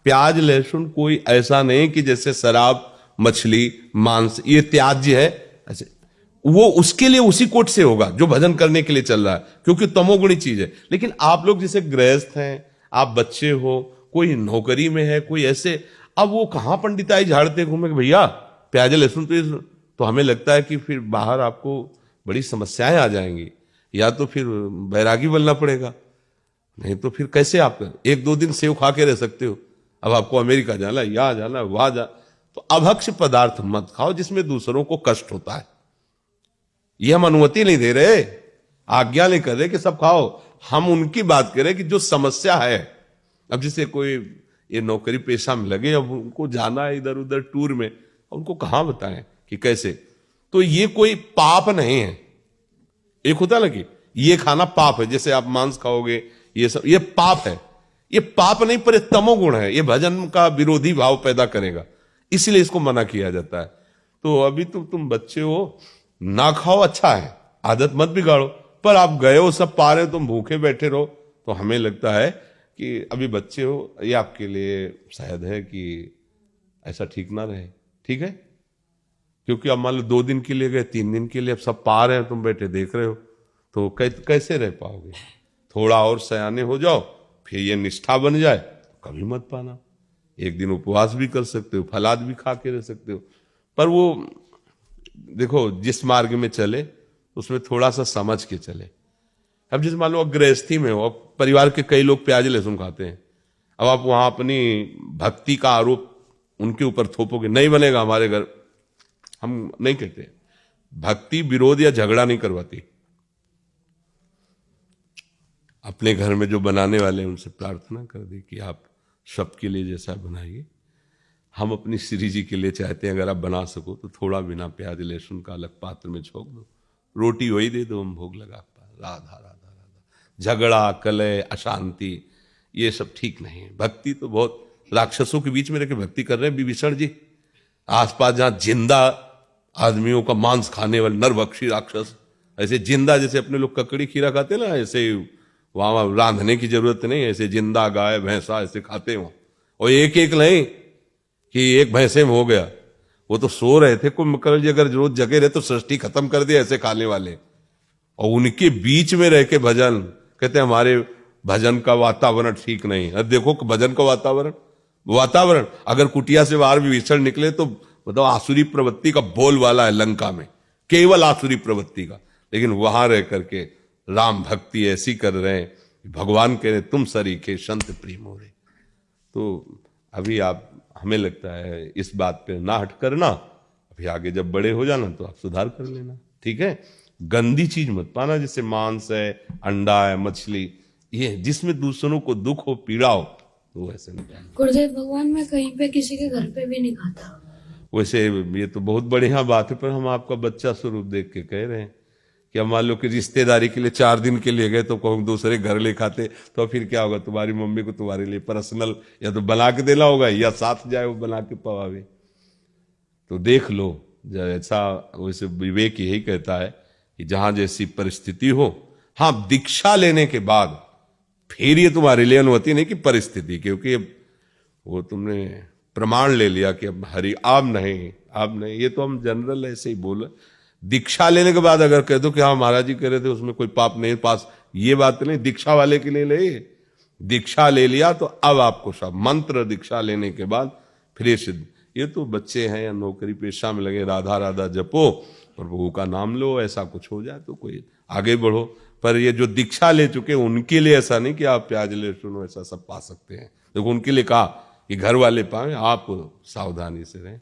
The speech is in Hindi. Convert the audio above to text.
प्याज लहसुन कोई ऐसा नहीं कि जैसे शराब मछली मांस ये त्याज्य है, ऐसे वो उसके लिए उसी कोट से होगा जो भजन करने के लिए चल रहा है, क्योंकि तमोगुणी चीज है। लेकिन आप लोग जैसे गृहस्थ हैं, आप बच्चे हो, कोई नौकरी में है, कोई ऐसे, अब वो कहां पंडिताई झाड़ते घूमे भैया प्याज लहसुन तो हमें लगता है कि फिर बाहर आपको बड़ी समस्याएं आ जाएंगी, या तो फिर बैरागी बनना पड़ेगा, नहीं तो फिर कैसे आप एक दो दिन सेव खा के रह सकते हो। अब आपको अमेरिका जाना, यहां जाना, वहां जा, तो अभक्ष्य पदार्थ मत खाओ जिसमें दूसरों को कष्ट होता है। ये हम अनुमति नहीं दे रहे, आज्ञा नहीं कर रहे कि सब खाओ, हम उनकी बात करें कि जो समस्या है। अब जैसे कोई ये नौकरी पेशा में लगे, अब उनको जाना है इधर उधर टूर में, उनको कहां बताएं कि कैसे, तो ये कोई पाप नहीं है। एक होता है ना कि ये खाना पाप है, जैसे आप मांस खाओगे ये सब, ये पाप है। ये पाप नहीं पर तमोगुण है, ये भजन का विरोधी भाव पैदा करेगा, इसलिए इसको मना किया जाता है। तो अभी तुम बच्चे हो, ना खाओ, अच्छा है, आदत मत बिगाड़ो, पर आप गए हो, सब पा रहे हो, तुम भूखे बैठे रहो, तो हमें लगता है कि अभी बच्चे हो, ये आपके लिए शायद है कि ऐसा ठीक ना रहे। ठीक है, क्योंकि अब मान लो 2 दिन के लिए गए, 3 दिन के लिए, अब सब पा रहे हैं, तुम बैठे देख रहे हो, तो कैसे रह पाओगे। थोड़ा और सयाने हो जाओ, फिर ये निष्ठा बन जाए, कभी मत पाना। एक दिन उपवास भी कर सकते हो, फलाद भी खा के रह सकते हो, पर वो देखो जिस मार्ग में चले उसमें थोड़ा सा समझ के चले। अब जैसे मान लो गृहस्थी में हो, अब परिवार के कई लोग प्याज लहसुन खाते हैं, अब आप वहां अपनी भक्ति का आरोप उनके ऊपर थोपोगे, नहीं बनेगा। हमारे घर हम नहीं कहते, भक्ति विरोध या झगड़ा नहीं करवाती। अपने घर में जो बनाने वाले हैं उनसे प्रार्थना कर दी कि आप सबके लिए जैसा बनाइए। हम अपनी श्री जी के लिए चाहते हैं अगर आप बना सको तो थोड़ा बिना प्याज लहसुन का अलग पात्र में छोक दो, रोटी वही दे दो, हम भोग लगा पा। राधा राधा राधा। झगड़ा कलह अशांति ये सब ठीक नहीं है। भक्ति तो बहुत राक्षसों के बीच में रहकर भक्ति कर रहे हैं विभीषण जी, आसपास जहां जिंदा आदमियों का मांस खाने वाले नरभक्षी राक्षस, ऐसे जिंदा जैसे अपने लोग ककड़ी खीरा खाते ना, ऐसे वहां रांधने की जरूरत नहीं, ऐसे जिंदा गाय भैंसा ऐसे खाते हो। और एक एक नहीं कि एक भैंसे में हो गया, वो तो सो रहे थे कुंभकर्ण जी, अगर रोज जगे रहे तो सृष्टि खत्म कर दिया ऐसे खाने वाले। और उनके बीच में रह के भजन कहते हमारे भजन का वातावरण ठीक नहीं। अब देखो भजन का वातावरण अगर कुटिया से बाहर विभीषण निकले तो बताओ आसुरी प्रवृत्ति का बोल वाला है लंका में, केवल आसुरी प्रवृत्ति का, लेकिन वहां रह करके राम भक्ति ऐसी कर रहे हैं, भगवान कह रहे तुम सरीखे संत प्रेम हो रहे। तो अभी आप हमें लगता है इस बात पे ना हट करना, अभी आगे जब बड़े हो जाना तो आप सुधार कर लेना। ठीक है, गंदी चीज मत पाना, जैसे मांस है, अंडा है, मछली, ये जिसमें दूसरों को दुख हो पीड़ा हो तो वैसे नहीं पाना। गुरुदेव भगवान मैं कहीं पे किसी के घर पे भी नहीं खाता। वैसे ये तो बहुत बढ़िया बात है, पर हम आपका बच्चा स्वरूप देख के कह रहे हैं कि मान लो कि रिश्तेदारी के लिए 4 दिन के लिए गए तो कहूँ दूसरे घर ले खाते तो फिर क्या होगा, तुम्हारी मम्मी को तुम्हारे लिए पर्सनल या तो बना के देना होगा या साथ जाए वो बना के पवावे। तो देख लो, जैसा वैसे विवेक यही कहता है कि जहां जैसी परिस्थिति हो, हाँ दीक्षा लेने के बाद फिर ये तुम्हारे लिए अनुमति नहीं कि परिस्थिति, क्योंकि वो तुमने प्रमाण ले लिया कि अब हरि अब नहीं, ये तो हम जनरल ऐसे ही बोले। दीक्षा लेने के बाद अगर कह दो कि हाँ महाराज जी कह रहे थे उसमें कोई पाप नहीं पास, ये बात नहीं, दीक्षा वाले के लिए ले, दीक्षा ले लिया तो अब आपको सब मंत्र दीक्षा लेने के बाद फिर सिद्ध। ये तो बच्चे हैं या नौकरी पेशा में लगे, राधा राधा जपो प्रभु का नाम लो, ऐसा कुछ हो जाए तो कोई आगे बढ़ो। पर ये जो दीक्षा ले चुके उनके लिए ऐसा नहीं कि आप प्याज लहसुन ऐसा सब पा सकते हैं। देखो उनके लिए कहा कि घर वाले पाए, आप सावधानी से रहें।